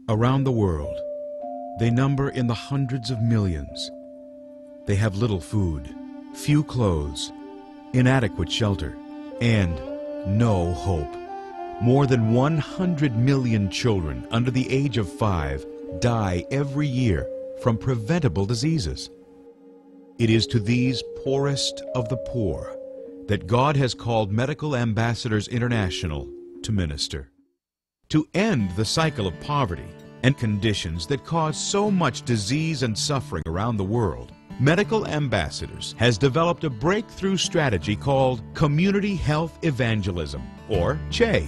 Around the world, they number in the hundreds of millions. They have little food, few clothes, inadequate shelter, and no hope. More than 100 million children under the age of 5 die every year from preventable diseases. It is to these poorest of the poor that God has called Medical Ambassadors International to minister. To end the cycle of poverty and conditions that cause so much disease and suffering around the world, Medical Ambassadors has developed a breakthrough strategy called Community Health Evangelism, or CHE.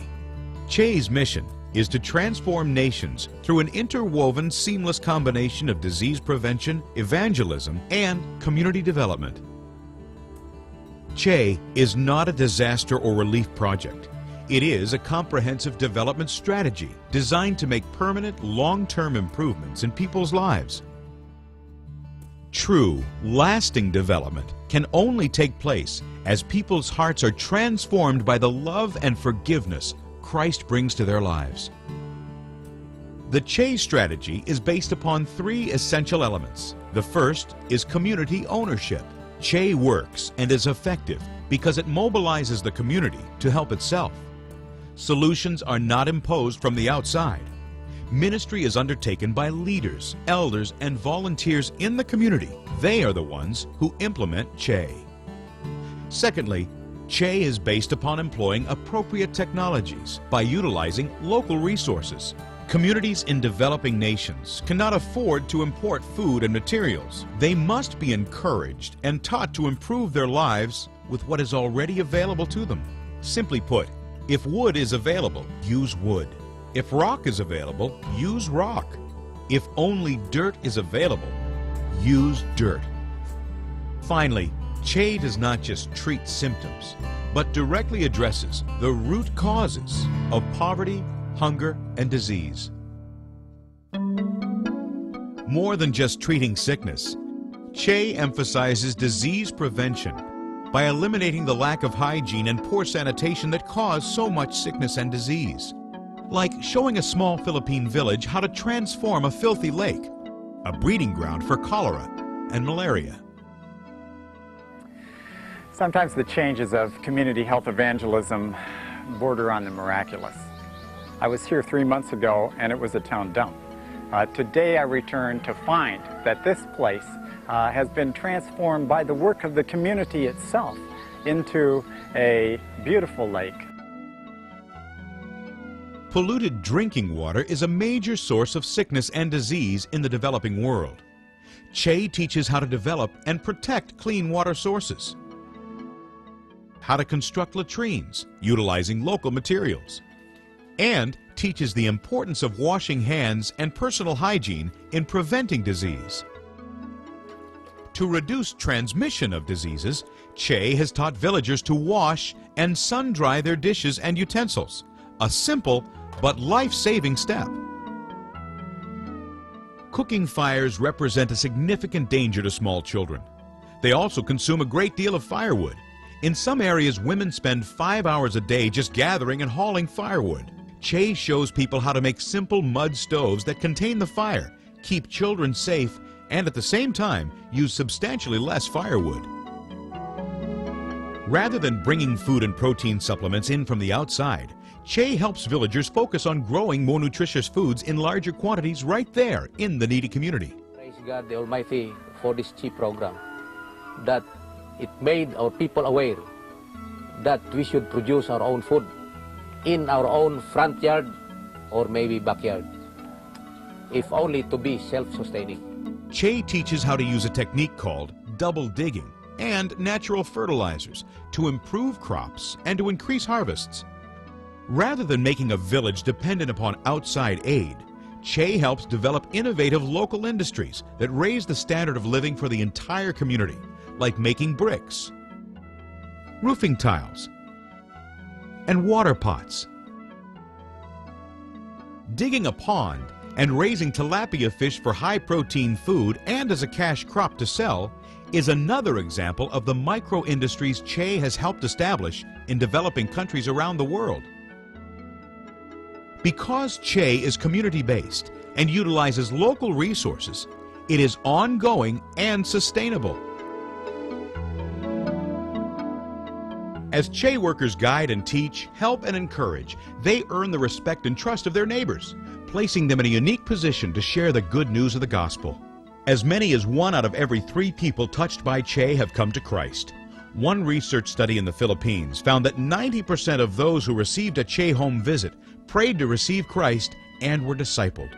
CHE's mission is to transform nations through an interwoven, seamless combination of disease prevention, evangelism, and community development. CHE is not a disaster or relief project. It is a comprehensive development strategy designed to make permanent, long-term improvements in people's lives. True, lasting development can only take place as people's hearts are transformed by the love and forgiveness Christ brings to their lives. The CHE strategy is based upon 3 essential elements. The first is community ownership. CHE works and is effective because it mobilizes the community to help itself. Solutions are not imposed from the outside. Ministry is undertaken by leaders, elders, and volunteers in the community. They are the ones who implement CHE. Secondly, CHE is based upon employing appropriate technologies by utilizing local resources. Communities in developing nations cannot afford to import food and materials. They must be encouraged and taught to improve their lives with what is already available to them. Simply put, if wood is available, use wood. If rock is available, use rock. If only dirt is available, use dirt. Finally, CHE does not just treat symptoms, but directly addresses the root causes of poverty, hunger, and disease. More than just treating sickness, CHE emphasizes disease prevention by eliminating the lack of hygiene and poor sanitation that cause so much sickness and disease. Like showing a small Philippine village how to transform a filthy lake, a breeding ground for cholera and malaria. Sometimes the changes of community health evangelism border on the miraculous. I was here 3 months ago and it was a town dump. Today I returned to find that this place has been transformed by the work of the community itself into a beautiful lake. Polluted drinking water is a major source of sickness and disease in the developing world. CHE teaches how to develop and protect clean water sources, how to construct latrines utilizing local materials, and teaches the importance of washing hands and personal hygiene in preventing disease. To reduce transmission of diseases, CHE has taught villagers to wash and sun-dry their dishes and utensils, a simple but life-saving step. Cooking fires represent a significant danger to small children. They also consume a great deal of firewood. In some areas, women spend 5 hours a day just gathering and hauling firewood. CHE shows people how to make simple mud stoves that contain the fire, keep children safe, and at the same time use substantially less firewood. Rather than bringing food and protein supplements in from the outside, CHE helps villagers focus on growing more nutritious foods in larger quantities right there in the needy community. Praise God the Almighty for this CHE program, that it made our people aware that we should produce our own food in our own front yard or maybe backyard, if only to be self-sustaining. CHE teaches how to use a technique called double digging and natural fertilizers to improve crops and to increase harvests. Rather than making a village dependent upon outside aid, CHE helps develop innovative local industries that raise the standard of living for the entire community, like making bricks, roofing tiles, and water pots. Digging a pond and raising tilapia fish for high-protein food and as a cash crop to sell is another example of the micro-industries CHE has helped establish in developing countries around the world. Because Che is community-based and utilizes local resources, it is ongoing and sustainable. As Che workers guide and teach, help and encourage, they earn the respect and trust of their neighbors, placing them in a unique position to share the good news of the gospel. As many as 1 out of every 3 people touched by Che have come to Christ. One research study in the Philippines found that 90% of those who received a Che home visit prayed to receive Christ and were discipled.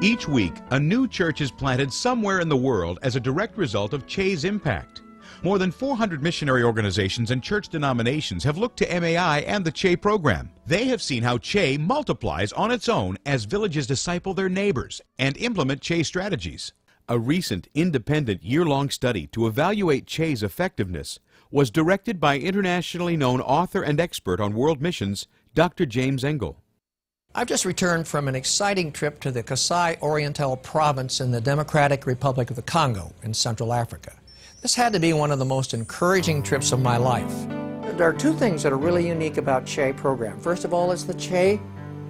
Each week, a new church is planted somewhere in the world as a direct result of Che's impact. More than 400 missionary organizations and church denominations have looked to MAI and the Che program. They have seen how Che multiplies on its own as villages disciple their neighbors and implement Che strategies. A recent independent year-long study to evaluate Che's effectiveness was directed by internationally known author and expert on world missions, Dr. James Engel. I've just returned from an exciting trip to the Kasai Oriental province in the Democratic Republic of the Congo in Central Africa. This had to be one of the most encouraging trips of my life. There are 2 things that are really unique about Che program. First of all, it's the Che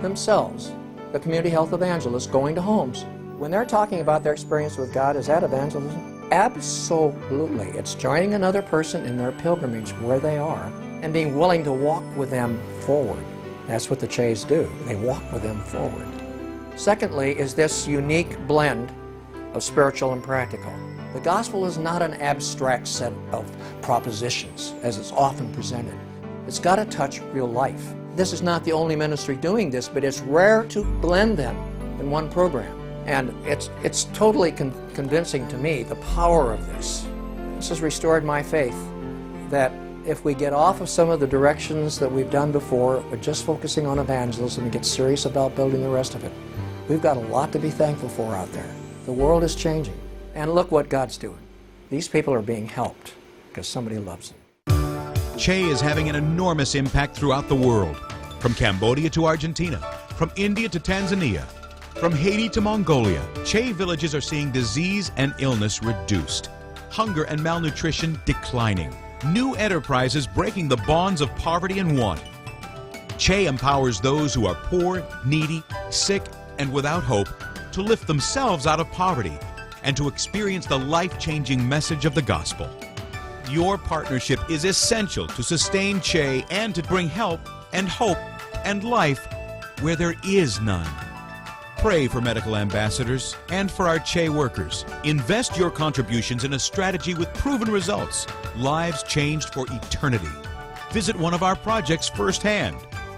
themselves, the community health evangelists going to homes. When they're talking about their experience with God, is that evangelism? Absolutely. It's joining another person in their pilgrimage where they are and being willing to walk with them forward. That's what the Che's do. They walk with them forward. Secondly is this unique blend of spiritual and practical. The gospel is not an abstract set of propositions as it's often presented. It's got to touch real life. This is not the only ministry doing this, but it's rare to blend them in one program. And it's totally convincing to me, the power of this. This has restored my faith that if we get off of some of the directions that we've done before, we're just focusing on evangelism and get serious about building the rest of it, we've got a lot to be thankful for out there. The world is changing. And look what God's doing. These people are being helped because somebody loves them. Che is having an enormous impact throughout the world, from Cambodia to Argentina, from India to Tanzania, from Haiti to Mongolia. Che villages are seeing disease and illness reduced, hunger and malnutrition declining, new enterprises breaking the bonds of poverty and want. Che empowers those who are poor, needy, sick, and without hope to lift themselves out of poverty and to experience the life-changing message of the gospel. Your partnership is essential to sustain Che and to bring help and hope and life where there is none. Pray for medical ambassadors and for our Che workers. Invest your contributions in a strategy with proven results, lives changed for eternity. Visit one of our projects firsthand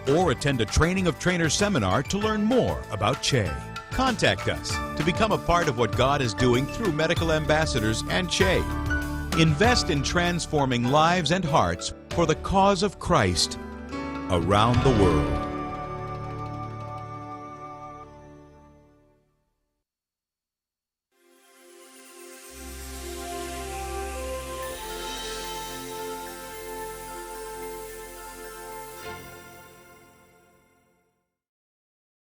or attend a Training of Trainers seminar to learn more about Che. Contact us to become a part of what God is doing through medical ambassadors and Che. Invest in transforming lives and hearts for the cause of Christ around the world.